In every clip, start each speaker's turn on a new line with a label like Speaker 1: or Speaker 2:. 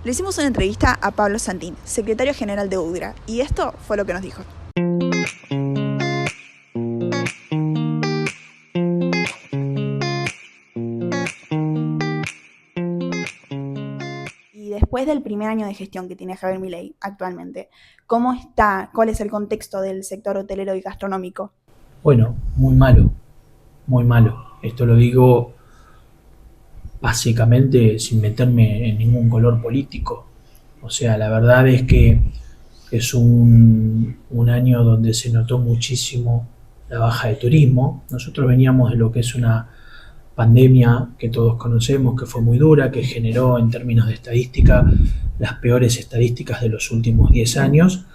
Speaker 1: Le hicimos una entrevista a Pablo Santín, secretario general de UDGRA, y esto fue lo que nos dijo. Y después del primer año de gestión que tiene Javier Milei actualmente, ¿cómo está? ¿Cuál es el contexto del sector hotelero y gastronómico?
Speaker 2: Bueno, muy malo, muy malo. Esto lo digo básicamente sin meterme en ningún color político. O sea, la verdad es que es un año donde se notó muchísimo la baja de turismo. Nosotros veníamos de lo que es una pandemia que todos conocemos, que fue muy dura, que generó en términos de estadística las peores estadísticas de los últimos 10 años.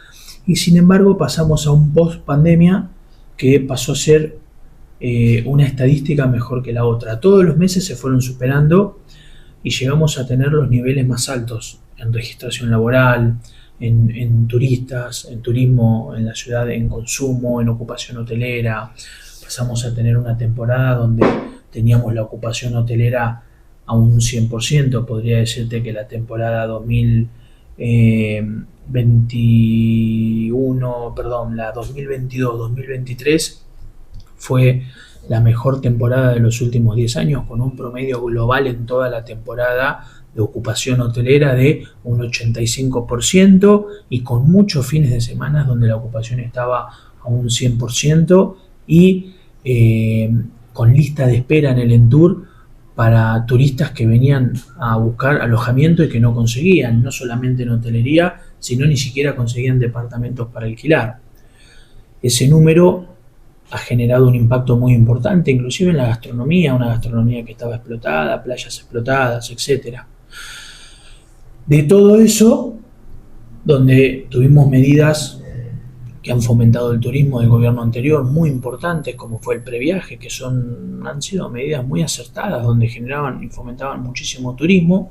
Speaker 2: Y sin embargo pasamos a un post pandemia que pasó a ser una estadística mejor que la otra. Todos los meses se fueron superando y llegamos a tener los niveles más altos en registración laboral, en turistas, en turismo en la ciudad, en consumo, en ocupación hotelera. Pasamos a tener una temporada donde teníamos la ocupación hotelera a un 100%. Podría decirte que la temporada 2022-2023 fue la mejor temporada de los últimos 10 años, con un promedio global en toda la temporada de ocupación hotelera de un 85% y con muchos fines de semana donde la ocupación estaba a un 100% y con lista de espera en el Entour para turistas que venían a buscar alojamiento y que no conseguían, no solamente en hotelería, sino ni siquiera conseguían departamentos para alquilar. Ese número ha generado un impacto muy importante, inclusive en la gastronomía, una gastronomía que estaba explotada, playas explotadas, etcétera. De todo eso, donde tuvimos medidas que han fomentado el turismo del gobierno anterior, muy importantes, como fue el previaje, que han sido medidas muy acertadas, donde generaban y fomentaban muchísimo turismo.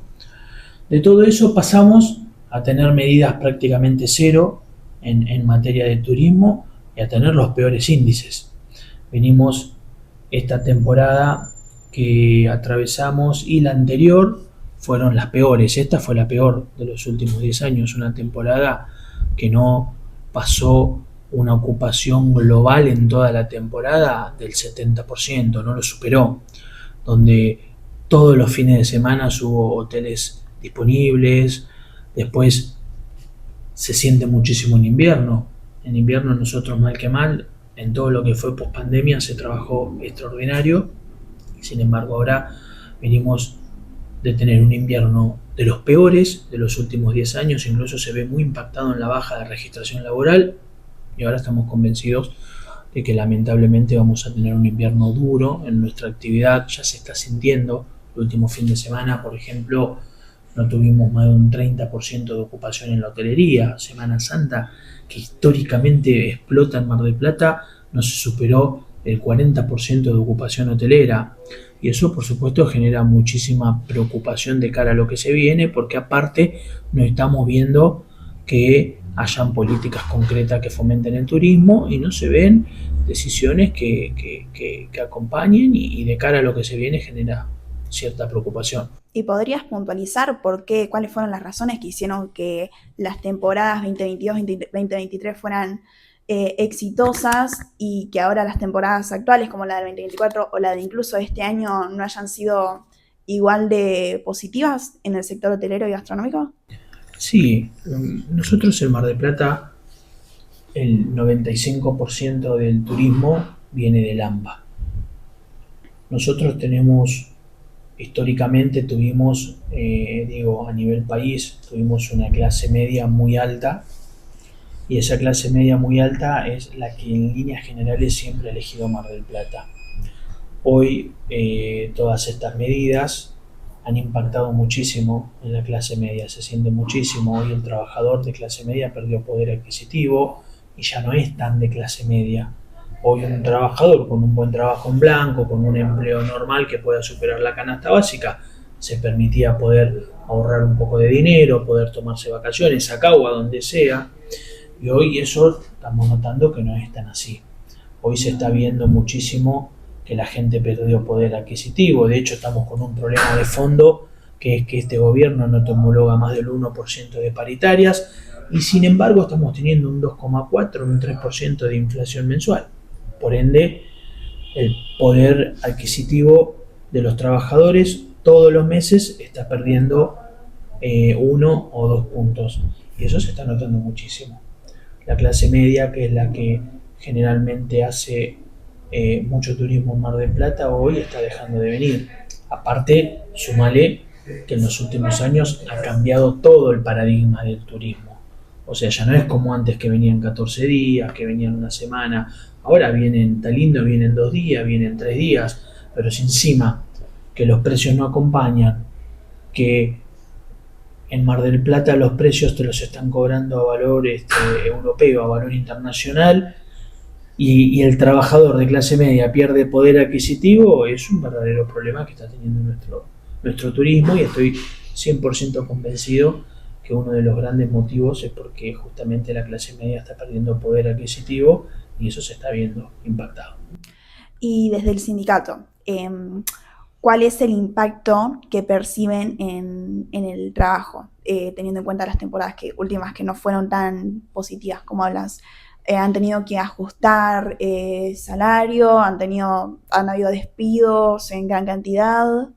Speaker 2: De todo eso pasamos a tener medidas prácticamente cero en materia de turismo y a tener los peores índices. Venimos esta temporada que atravesamos y la anterior fueron las peores. Esta fue la peor de los últimos 10 años, una temporada que no pasó una ocupación global en toda la temporada del 70%, no lo superó, donde todos los fines de semana hubo hoteles disponibles. Después se siente muchísimo en invierno. En invierno nosotros, mal que mal, en todo lo que fue pospandemia se trabajó extraordinario. Sin embargo, ahora venimos de tener un invierno de los peores de los últimos 10 años, incluso se ve muy impactado en la baja de registración laboral, y ahora estamos convencidos de que lamentablemente vamos a tener un invierno duro en nuestra actividad. Ya se está sintiendo. El último fin de semana, por ejemplo, no tuvimos más de un 30% de ocupación en la hotelería. Semana Santa, que históricamente explota en Mar del Plata, no se superó el 40% de ocupación hotelera. Y eso, por supuesto, genera muchísima preocupación de cara a lo que se viene, porque aparte no estamos viendo que hayan políticas concretas que fomenten el turismo y no se ven decisiones que acompañen, y de cara a lo que se viene genera cierta preocupación.
Speaker 1: ¿Y podrías puntualizar cuáles fueron las razones que hicieron que las temporadas 2022-2023 fueran exitosas y que ahora las temporadas actuales, como la del 2024 o la de incluso este año, no hayan sido igual de positivas en el sector hotelero y gastronómico?
Speaker 2: Sí, nosotros en Mar del Plata el 95% del turismo viene del AMBA. Nosotros históricamente tuvimos, a nivel país, tuvimos una clase media muy alta, y esa clase media muy alta es la que en líneas generales siempre ha elegido Mar del Plata. Hoy todas estas medidas han impactado muchísimo en la clase media, se siente muchísimo. Hoy el trabajador de clase media perdió poder adquisitivo y ya no es tan de clase media. Hoy un trabajador con un buen trabajo en blanco, con un empleo normal que pueda superar la canasta básica, se permitía poder ahorrar un poco de dinero, poder tomarse vacaciones acá o a donde sea. Y hoy eso estamos notando que no es tan así. Hoy se está viendo muchísimo que la gente perdió poder adquisitivo. De hecho, estamos con un problema de fondo que es que este gobierno no te homologa más del 1% de paritarias, y sin embargo estamos teniendo un 2,4, un 3% de inflación mensual. Por ende, el poder adquisitivo de los trabajadores todos los meses está perdiendo 1 o 2 puntos. Y eso se está notando muchísimo. La clase media, que es la que generalmente hace mucho turismo en Mar del Plata, hoy está dejando de venir. Aparte, sumale que en los últimos años ha cambiado todo el paradigma del turismo. O sea, ya no es como antes, que venían 14 días, que venían una semana. Ahora vienen, está lindo, vienen 2 días, vienen 3 días, pero si encima que los precios no acompañan, que en Mar del Plata los precios te los están cobrando a valor europeo, a valor internacional, y el trabajador de clase media pierde poder adquisitivo, es un verdadero problema que está teniendo nuestro turismo, y estoy 100% convencido que uno de los grandes motivos es porque justamente la clase media está perdiendo poder adquisitivo, y eso se está viendo impactado.
Speaker 1: Y desde el sindicato, ¿cuál es el impacto que perciben en el trabajo, teniendo en cuenta las temporadas últimas que no fueron tan positivas como hablas? ¿Han tenido que ajustar salario? ¿Han habido despidos en gran cantidad?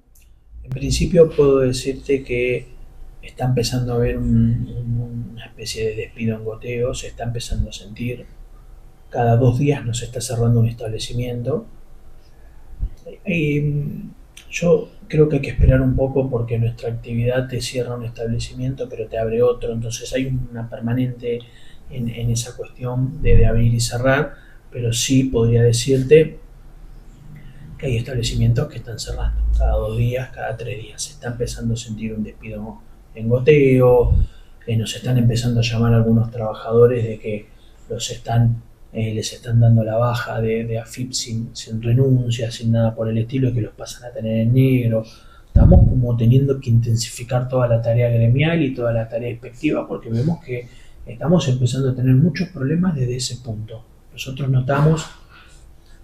Speaker 2: En principio puedo decirte que está empezando a haber una especie de despido en goteo, se está empezando a sentir. Cada 2 días nos está cerrando un establecimiento. Y yo creo que hay que esperar un poco, porque nuestra actividad te cierra un establecimiento pero te abre otro, entonces hay una permanente en esa cuestión de abrir y cerrar, pero sí podría decirte que hay establecimientos que están cerrando cada 2 días, cada 3 días. Se está empezando a sentir un despido en goteo, nos están empezando a llamar a algunos trabajadores de que les están dando la baja de AFIP sin renuncia, sin nada por el estilo, y que los pasan a tener en negro. Estamos como teniendo que intensificar toda la tarea gremial y toda la tarea inspectiva, porque vemos que estamos empezando a tener muchos problemas desde ese punto. Nosotros notamos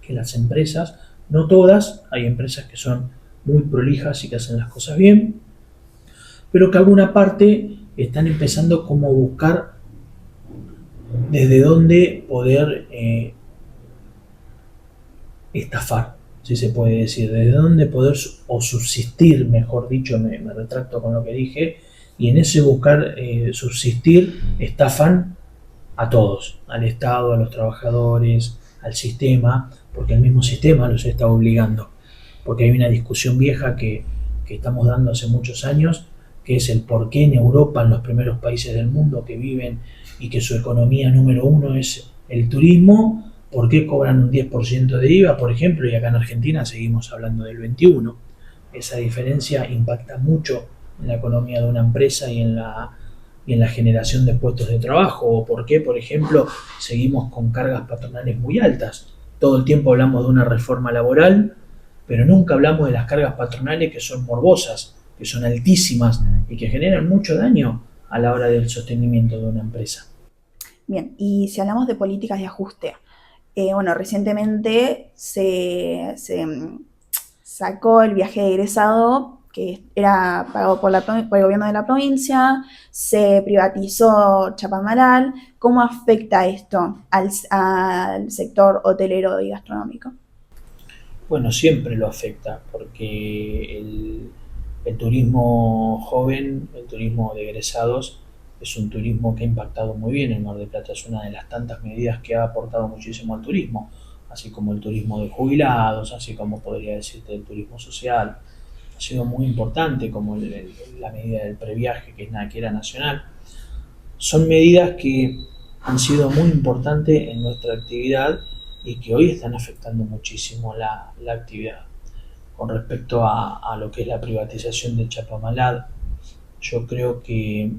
Speaker 2: que las empresas, no todas, hay empresas que son muy prolijas y que hacen las cosas bien, pero que alguna parte están empezando como a buscar desde dónde poder estafar, si se puede decir, desde dónde poder o subsistir, mejor dicho, me retracto con lo que dije, y en ese buscar subsistir estafan a todos, al Estado, a los trabajadores, al sistema, porque el mismo sistema los está obligando, porque hay una discusión vieja que estamos dando hace muchos años, que es el por qué en Europa, en los primeros países del mundo que viven y que su economía número uno es el turismo, por qué cobran un 10% de IVA, por ejemplo, y acá en Argentina seguimos hablando del 21%. Esa diferencia impacta mucho en la economía de una empresa y en la generación de puestos de trabajo. O por qué, por ejemplo, seguimos con cargas patronales muy altas. Todo el tiempo hablamos de una reforma laboral, pero nunca hablamos de las cargas patronales, que son morbosas, que son altísimas y que generan mucho daño a la hora del sostenimiento de una empresa.
Speaker 1: Bien, y si hablamos de políticas de ajuste, recientemente se sacó el viaje de egresado, que era pagado por el gobierno de la provincia, se privatizó Chapadmalal. ¿Cómo afecta esto al sector hotelero y gastronómico?
Speaker 2: Bueno, siempre lo afecta, porque el turismo joven, el turismo de egresados, es un turismo que ha impactado muy bien en Mar del Plata. Es una de las tantas medidas que ha aportado muchísimo al turismo, así como el turismo de jubilados, así como podría decirte el turismo social. Ha sido muy importante, como la medida del previaje, que era nacional. Son medidas que han sido muy importantes en nuestra actividad y que hoy están afectando muchísimo la actividad. Con respecto a lo que es la privatización de Chapadmalal, yo creo que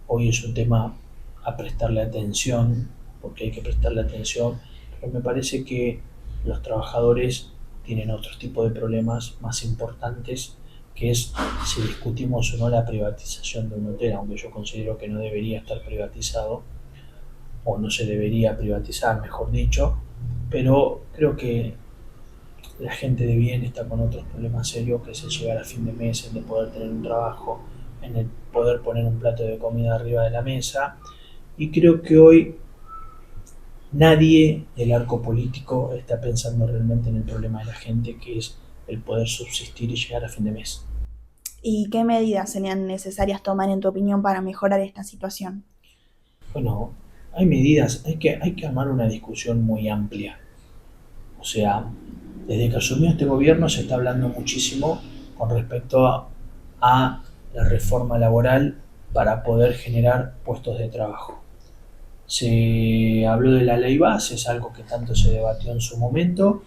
Speaker 2: hoy es un tema a prestarle atención, porque hay que prestarle atención, pero me parece que los trabajadores tienen otro tipo de problemas más importantes, que es si discutimos o no la privatización de un hotel, aunque yo considero que no debería estar privatizado, o no se debería privatizar, mejor dicho, pero creo que la gente de bien está con otros problemas serios, que es el llegar a fin de mes, el de poder tener un trabajo, en el poder poner un plato de comida arriba de la mesa. Y creo que hoy nadie del arco político está pensando realmente en el problema de la gente, que es el poder subsistir y llegar a fin de mes.
Speaker 1: ¿Y qué medidas serían necesarias tomar, en tu opinión, para mejorar esta situación?
Speaker 2: Bueno, hay medidas, hay que armar una discusión muy amplia. O sea, desde que asumió este gobierno se está hablando muchísimo con respecto a la reforma laboral para poder generar puestos de trabajo. Se habló de la ley bases, algo que tanto se debatió en su momento.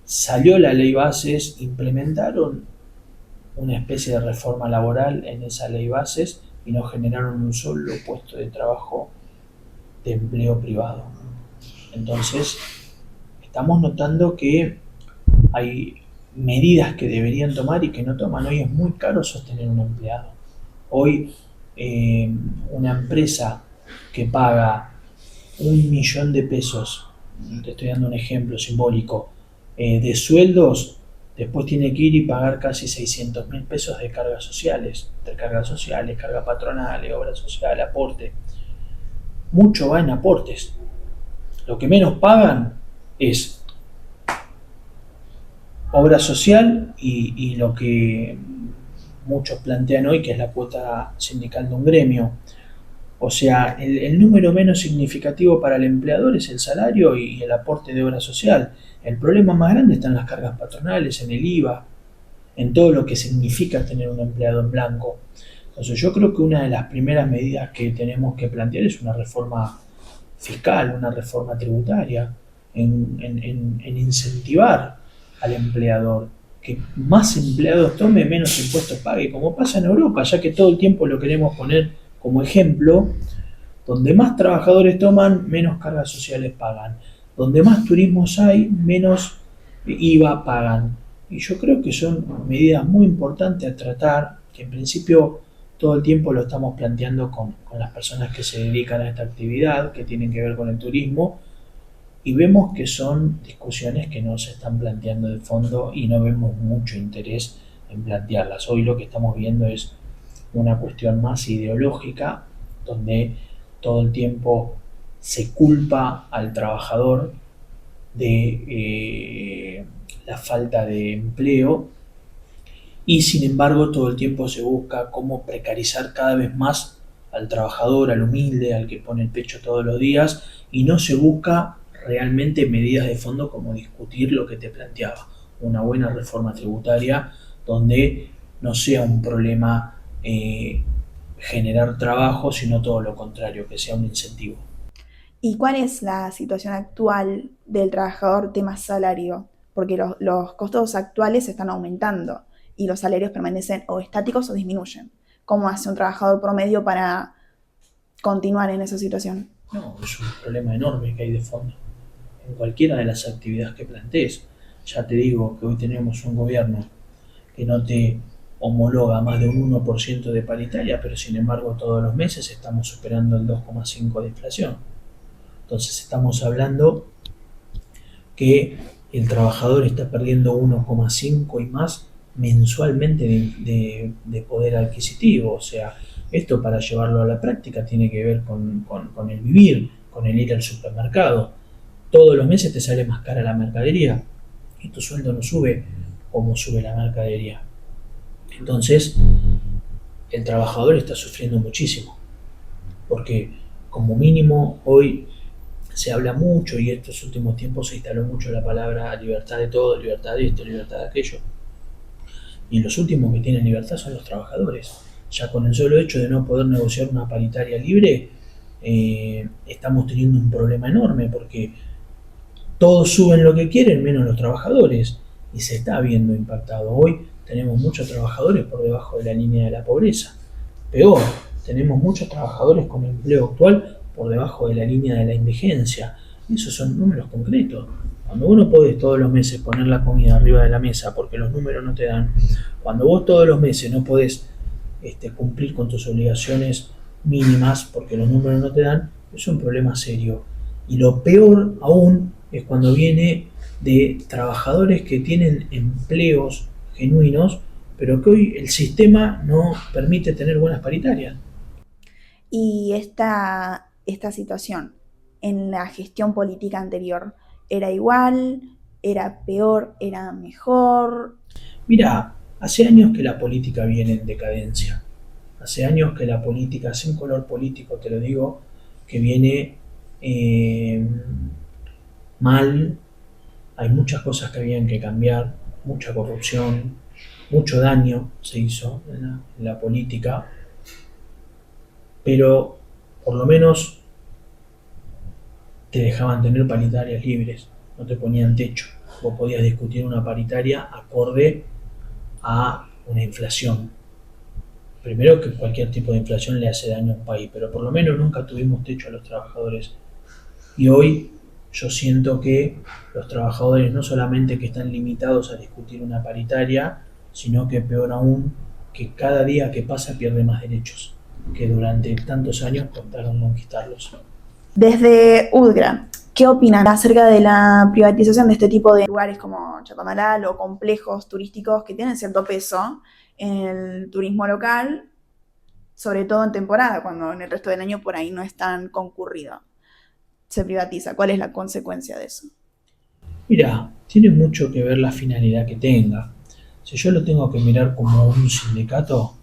Speaker 2: Salió la ley bases, implementaron una especie de reforma laboral en esa ley bases y no generaron un solo puesto de trabajo de empleo privado. Entonces, estamos notando que hay medidas que deberían tomar y que no toman. Hoy es muy caro sostener un empleado. Hoy una empresa que paga 1 millón de pesos, te estoy dando un ejemplo simbólico, de sueldos, después tiene que ir y pagar casi 600.000 pesos de cargas sociales, carga patronales, obra social, aporte. Mucho va en aportes. Lo que menos pagan es obra social y lo que muchos plantean hoy, que es la cuota sindical de un gremio. O sea, el número menos significativo para el empleador es el salario y el aporte de obra social. El problema más grande está en las cargas patronales, en el IVA, en todo lo que significa tener un empleado en blanco. Entonces yo creo que una de las primeras medidas que tenemos que plantear es una reforma fiscal, una reforma tributaria, en incentivar al empleador, que más empleados tome, menos impuestos pague, como pasa en Europa, ya que todo el tiempo lo queremos poner como ejemplo. Donde más trabajadores toman, menos cargas sociales pagan. Donde más turismos hay, menos IVA pagan. Y yo creo que son medidas muy importantes a tratar, que en principio todo el tiempo lo estamos planteando con las personas que se dedican a esta actividad, que tienen que ver con el turismo, y vemos que son discusiones que no se están planteando de fondo y no vemos mucho interés en plantearlas. Hoy lo que estamos viendo es una cuestión más ideológica, donde todo el tiempo se culpa al trabajador de la falta de empleo y sin embargo todo el tiempo se busca cómo precarizar cada vez más al trabajador, al humilde, al que pone el pecho todos los días, y no se busca realmente medidas de fondo como discutir lo que te planteaba, una buena reforma tributaria donde no sea un problema generar trabajo, sino todo lo contrario, que sea un incentivo.
Speaker 1: ¿Y cuál es la situación actual del trabajador tema salario? Porque los costos actuales están aumentando y los salarios permanecen o estáticos o disminuyen. ¿Cómo hace un trabajador promedio para continuar en esa situación?
Speaker 2: No, es un problema enorme que hay de fondo en cualquiera de las actividades que plantees. Ya te digo que hoy tenemos un gobierno que no te homologa más de un 1% de paritaria, pero sin embargo todos los meses estamos superando el 2,5% de inflación. Entonces estamos hablando que el trabajador está perdiendo 1,5 y más mensualmente de poder adquisitivo. O sea, esto para llevarlo a la práctica tiene que ver con el vivir, con el ir al supermercado. Todos los meses te sale más cara la mercadería y tu sueldo no sube como sube la mercadería. Entonces, el trabajador está sufriendo muchísimo, porque como mínimo hoy se habla mucho y estos últimos tiempos se instaló mucho la palabra libertad de todo, libertad de esto, libertad de aquello. Y los últimos que tienen libertad son los trabajadores. Ya con el solo hecho de no poder negociar una paritaria libre, estamos teniendo un problema enorme porque todos suben lo que quieren menos los trabajadores y se está viendo impactado. Hoy tenemos muchos trabajadores por debajo de la línea de la pobreza. Peor, tenemos muchos trabajadores con empleo actual por debajo de la línea de la indigencia. Esos son números concretos. Cuando vos no podés todos los meses poner la comida arriba de la mesa porque los números no te dan, cuando vos todos los meses no podés cumplir con tus obligaciones mínimas porque los números no te dan, es un problema serio. Y lo peor aún es cuando viene de trabajadores que tienen empleos genuinos, pero que hoy el sistema no permite tener buenas paritarias.
Speaker 1: Y esta situación en la gestión política anterior, ¿era igual? ¿Era peor? ¿Era mejor?
Speaker 2: Mira, hace años que la política viene en decadencia. Hace años que la política, sin color político te lo digo, que viene eh, mal. Hay muchas cosas que habían que cambiar, mucha corrupción, mucho daño se hizo en la política, pero por lo menos te dejaban tener paritarias libres, no te ponían techo. Vos podías discutir una paritaria acorde a una inflación. Primero que cualquier tipo de inflación le hace daño a un país, pero por lo menos nunca tuvimos techo a los trabajadores. Y hoy yo siento que los trabajadores no solamente que están limitados a discutir una paritaria, sino que peor aún, que cada día que pasa pierde más derechos, que durante tantos años contaron conquistarlos.
Speaker 1: Desde UDGRA, ¿qué opinan acerca de la privatización de este tipo de lugares como Chapadmalal o complejos turísticos que tienen cierto peso en el turismo local, sobre todo en temporada, cuando en el resto del año por ahí no es tan concurrido? Se privatiza. ¿Cuál es la consecuencia de eso?
Speaker 2: Mira, tiene mucho que ver la finalidad que tenga. Si yo lo tengo que mirar como un sindicato,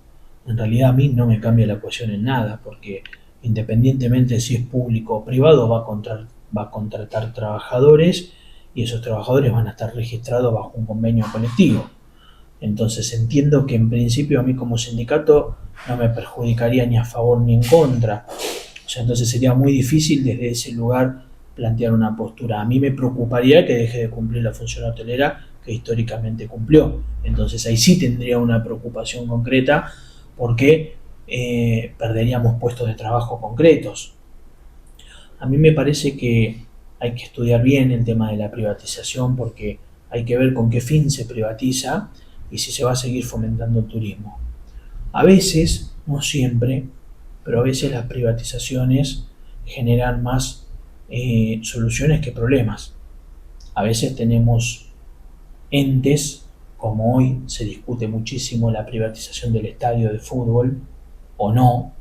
Speaker 2: en realidad a mí no me cambia la ecuación en nada, porque independientemente si es público o privado, va a contratar trabajadores y esos trabajadores van a estar registrados bajo un convenio colectivo. Entonces entiendo que en principio a mí como sindicato no me perjudicaría ni a favor ni en contra. O sea, entonces sería muy difícil desde ese lugar plantear una postura. A mí me preocuparía que deje de cumplir la función hotelera que históricamente cumplió. Entonces ahí sí tendría una preocupación concreta porque perderíamos puestos de trabajo concretos. A mí me parece que hay que estudiar bien el tema de la privatización porque hay que ver con qué fin se privatiza y si se va a seguir fomentando el turismo. A veces, no siempre, pero a veces las privatizaciones generan más soluciones que problemas. A veces tenemos entes, como hoy se discute muchísimo la privatización del estadio de fútbol o no,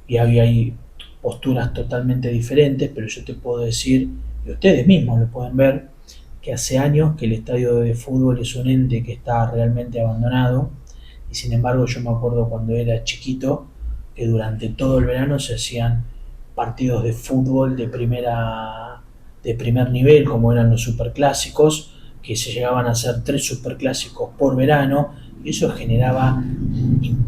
Speaker 2: y hay posturas totalmente diferentes, pero yo te puedo decir, y ustedes mismos lo pueden ver, que hace años que el estadio de fútbol es un ente que está realmente abandonado, y sin embargo yo me acuerdo cuando era chiquito que durante todo el verano se hacían partidos de fútbol de primer nivel, como eran los superclásicos, que se llegaban a hacer 3 superclásicos por verano, y eso generaba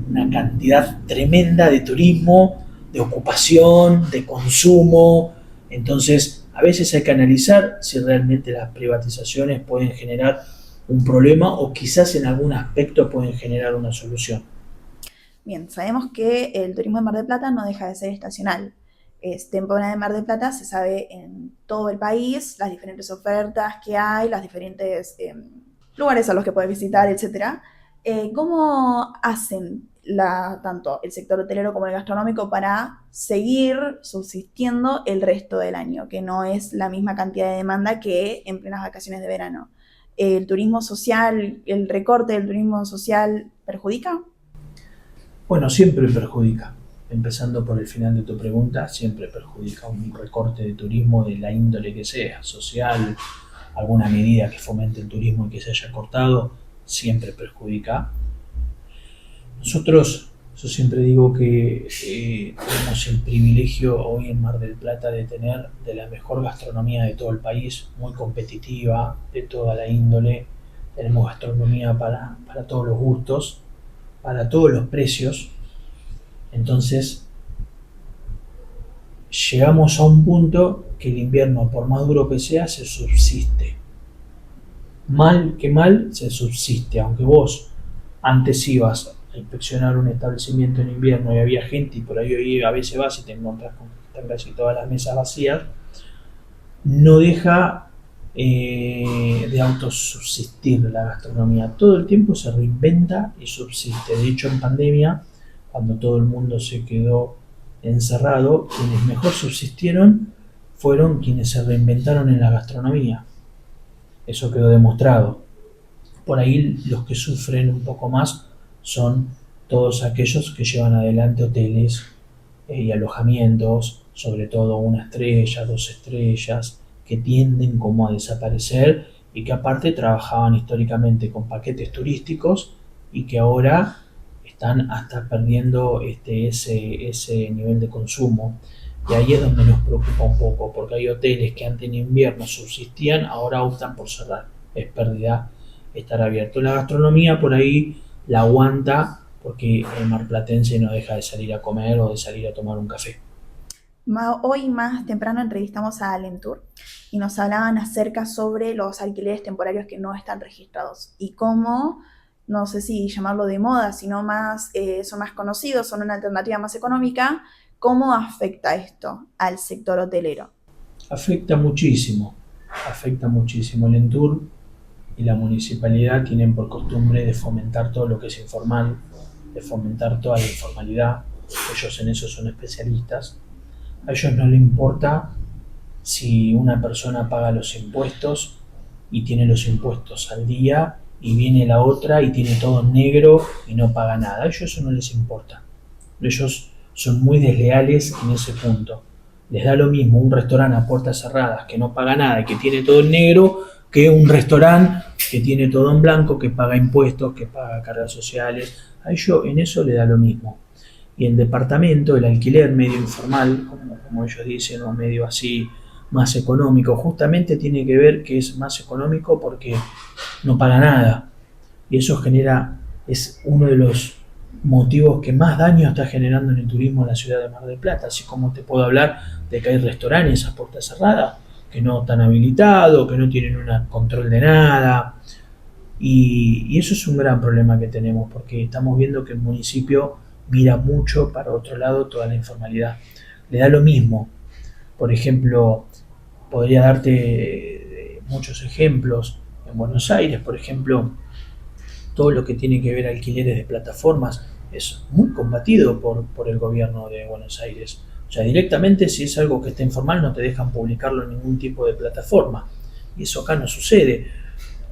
Speaker 2: una cantidad tremenda de turismo, de ocupación, de consumo. Entonces, a veces hay que analizar si realmente las privatizaciones pueden generar un problema o quizás en algún aspecto pueden generar una solución.
Speaker 1: Bien, sabemos que el turismo de Mar del Plata no deja de ser estacional. Es temporada de Mar del Plata, se sabe en todo el país las diferentes ofertas que hay, los diferentes lugares a los que puedes visitar, etcétera. ¿Cómo hacen tanto el sector hotelero como el gastronómico para seguir subsistiendo el resto del año, que no es la misma cantidad de demanda que en plenas vacaciones de verano? ¿El turismo social, el recorte del turismo social perjudica?
Speaker 2: Bueno, siempre perjudica. Empezando por el final de tu pregunta, siempre perjudica un recorte de turismo de la índole que sea, social, alguna medida que fomente el turismo y que se haya cortado, siempre perjudica. Nosotros, yo siempre digo que tenemos el privilegio hoy en Mar del Plata de tener de la mejor gastronomía de todo el país, muy competitiva, de toda la índole. Tenemos gastronomía para todos los gustos, para todos los precios. Entonces, llegamos a un punto que el invierno, por más duro que sea, se subsiste. Mal que mal, se subsiste. Aunque vos antes ibas a inspeccionar un establecimiento en invierno y había gente y por ahí hoy a veces vas y te encontrás con que están casi todas las mesas vacías, no deja de autosubsistir la gastronomía. Todo el tiempo se reinventa y subsiste. De hecho, en pandemia, cuando todo el mundo se quedó encerrado, quienes mejor subsistieron fueron quienes se reinventaron en la gastronomía. Eso quedó demostrado. Por ahí los que sufren un poco más son todos aquellos que llevan adelante hoteles y alojamientos, sobre todo 1 estrella, 2 estrellas, que tienden como a desaparecer y que aparte trabajaban históricamente con paquetes turísticos y que ahora están hasta perdiendo ese nivel de consumo. Y ahí es donde nos preocupa un poco, porque hay hoteles que antes en invierno subsistían, ahora optan por cerrar. Es pérdida estar abierto. La gastronomía por ahí la aguanta porque el marplatense no deja de salir a comer o de salir a tomar un café.
Speaker 1: Hoy más temprano entrevistamos a Alentour y nos hablaban acerca sobre los alquileres temporarios que no están registrados y cómo, no sé si llamarlo de moda, sino más, son más conocidos, son una alternativa más económica. ¿Cómo afecta esto al sector hotelero?
Speaker 2: Afecta muchísimo, afecta muchísimo. El Entur y la municipalidad tienen por costumbre de fomentar todo lo que es informal, de fomentar toda la informalidad. Ellos en eso son especialistas. A ellos no les importa si una persona paga los impuestos y tiene los impuestos al día y viene la otra y tiene todo en negro y no paga nada. A ellos eso no les importa. Ellos son muy desleales en ese punto. Les da lo mismo un restaurante a puertas cerradas que no paga nada y que tiene todo en negro que un restaurante que tiene todo en blanco, que paga impuestos, que paga cargas sociales. A ellos en eso le da lo mismo. Y el departamento, el alquiler medio informal, como ellos dicen, o medio así más económico, justamente tiene que ver que es más económico porque no paga nada. Y eso es uno de los motivos que más daño está generando en el turismo en la ciudad de Mar del Plata. Así como te puedo hablar de que hay restaurantes a puertas cerradas que no están habilitados, que no tienen un control de nada. Y eso es un gran problema que tenemos porque estamos viendo que el municipio mira mucho para otro lado toda la informalidad. Le da lo mismo. Por ejemplo, podría darte muchos ejemplos. En Buenos Aires, por ejemplo, todo lo que tiene que ver alquileres de plataformas es muy combatido por el gobierno de Buenos Aires. O sea, directamente si es algo que está informal no te dejan publicarlo en ningún tipo de plataforma. Y eso acá no sucede.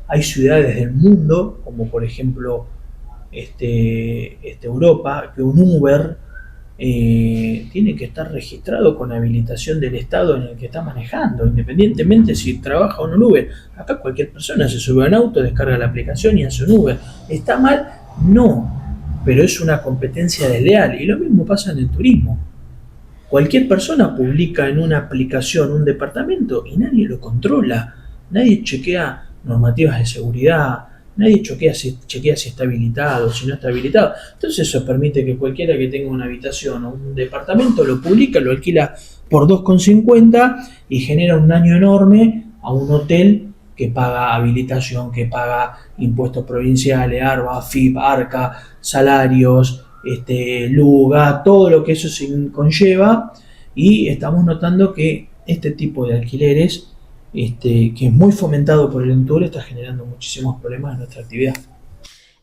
Speaker 2: Hay ciudades del mundo, como por ejemplo Europa, que un Uber tiene que estar registrado con habilitación del estado en el que está manejando, independientemente si trabaja o no en Uber. Acá cualquier persona se sube a un auto, descarga la aplicación y hace un Uber. ¿Está mal? No, pero es una competencia desleal. Y lo mismo pasa en el turismo. Cualquier persona publica en una aplicación un departamento y nadie lo controla, nadie chequea normativas de seguridad, nadie chequea si está habilitado, si no está habilitado. Entonces eso permite que cualquiera que tenga una habitación o un departamento lo publica, lo alquila por 2,50 y genera un daño enorme a un hotel que paga habilitación, que paga impuestos provinciales, ARBA, FIP, ARCA, salarios, LUGA, todo lo que eso conlleva. Y estamos notando que este tipo de alquileres que es muy fomentado por el Entur, está generando muchísimos problemas en nuestra actividad.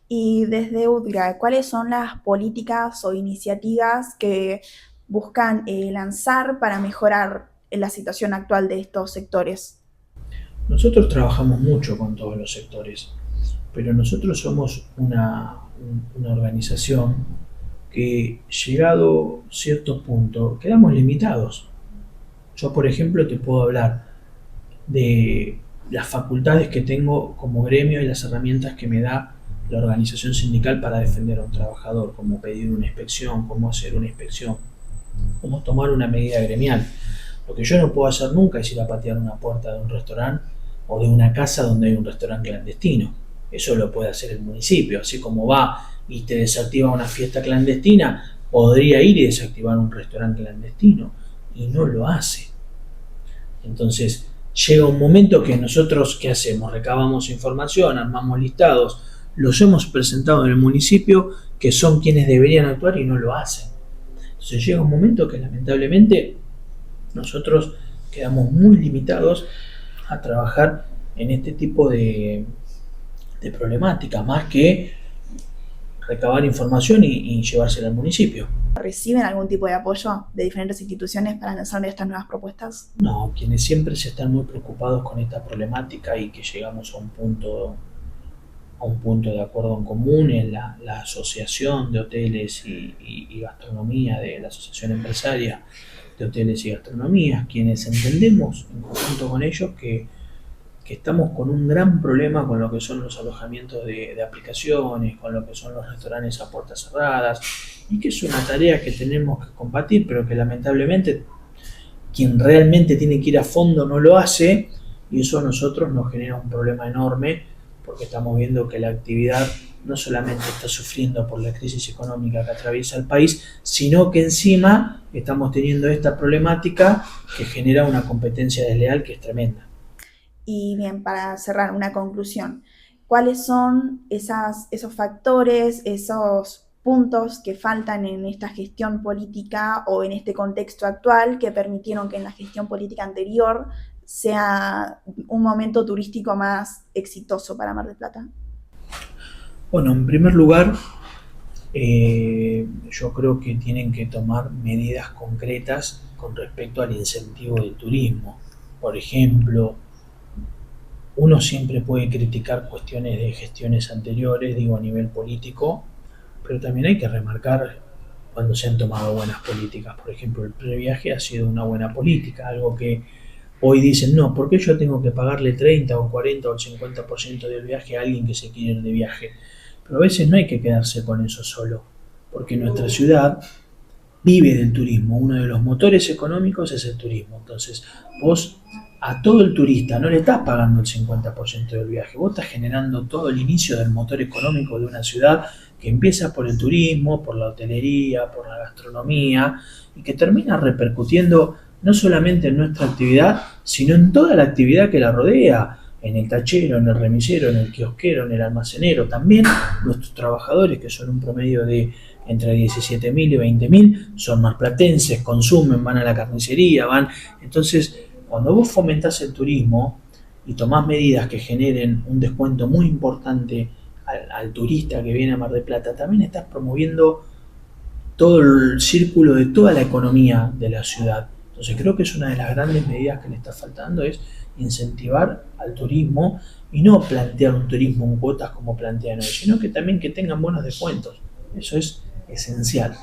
Speaker 1: Y desde UDGA, ¿cuáles son las políticas o iniciativas que buscan lanzar para mejorar la situación actual de estos sectores?
Speaker 2: Nosotros trabajamos mucho con todos los sectores, pero nosotros somos una organización que, llegado a cierto punto, quedamos limitados. Yo, por ejemplo, te puedo hablar de las facultades que tengo como gremio y las herramientas que me da la organización sindical para defender a un trabajador, como pedir una inspección, cómo hacer una inspección, cómo tomar una medida gremial. Lo que yo no puedo hacer nunca es ir a patear una puerta de un restaurante o de una casa donde hay un restaurante clandestino. Eso lo puede hacer el municipio, así como va y te desactiva una fiesta clandestina, podría ir y desactivar un restaurante clandestino, y no lo hace. Entonces, llega un momento que nosotros, ¿qué hacemos? Recabamos información, armamos listados, los hemos presentado en el municipio, que son quienes deberían actuar y no lo hacen. Entonces llega un momento que lamentablemente nosotros quedamos muy limitados a trabajar en este tipo de problemática, más que recabar información y llevársela al municipio.
Speaker 1: ¿Reciben algún tipo de apoyo de diferentes instituciones para lanzar estas nuevas propuestas?
Speaker 2: No, quienes siempre se están muy preocupados con esta problemática y que llegamos a un punto de acuerdo en común en la Asociación de Hoteles y Gastronomía, de la Asociación Empresaria de Hoteles y Gastronomía, quienes entendemos en conjunto con ellos que estamos con un gran problema con lo que son los alojamientos de aplicaciones, con lo que son los restaurantes a puertas cerradas, y que es una tarea que tenemos que combatir, pero que lamentablemente quien realmente tiene que ir a fondo no lo hace, y eso a nosotros nos genera un problema enorme, porque estamos viendo que la actividad no solamente está sufriendo por la crisis económica que atraviesa el país, sino que encima estamos teniendo esta problemática que genera una competencia desleal que es tremenda.
Speaker 1: Y bien, para cerrar, una conclusión. ¿Cuáles son esos factores, esos puntos que faltan en esta gestión política o en este contexto actual que permitieron que en la gestión política anterior sea un momento turístico más exitoso para Mar del Plata?
Speaker 2: Bueno, en primer lugar, yo creo que tienen que tomar medidas concretas con respecto al incentivo del turismo. Por ejemplo, uno siempre puede criticar cuestiones de gestiones anteriores, digo a nivel político, pero también hay que remarcar cuando se han tomado buenas políticas. Por ejemplo, el previaje ha sido una buena política, algo que hoy dicen, no, ¿por qué yo tengo que pagarle 30 o 40 o el 50% del viaje a alguien que se quiere ir de viaje? Pero a veces no hay que quedarse con eso solo, porque nuestra ciudad vive del turismo, uno de los motores económicos es el turismo. Entonces, vos a todo el turista no le estás pagando el 50% del viaje, vos estás generando todo el inicio del motor económico de una ciudad que empieza por el turismo, por la hotelería, por la gastronomía y que termina repercutiendo no solamente en nuestra actividad, sino en toda la actividad que la rodea, en el tachero, en el remisero, en el kiosquero, en el almacenero, también nuestros trabajadores, que son un promedio de entre 17.000 y 20.000, son marplatenses, consumen, van a la carnicería, entonces cuando vos fomentás el turismo y tomás medidas que generen un descuento muy importante al turista que viene a Mar del Plata, también estás promoviendo todo el círculo de toda la economía de la ciudad. Entonces creo que es una de las grandes medidas que le está faltando, es incentivar al turismo y no plantear un turismo en cuotas como plantean hoy, sino que también que tengan buenos descuentos. Eso es esencial.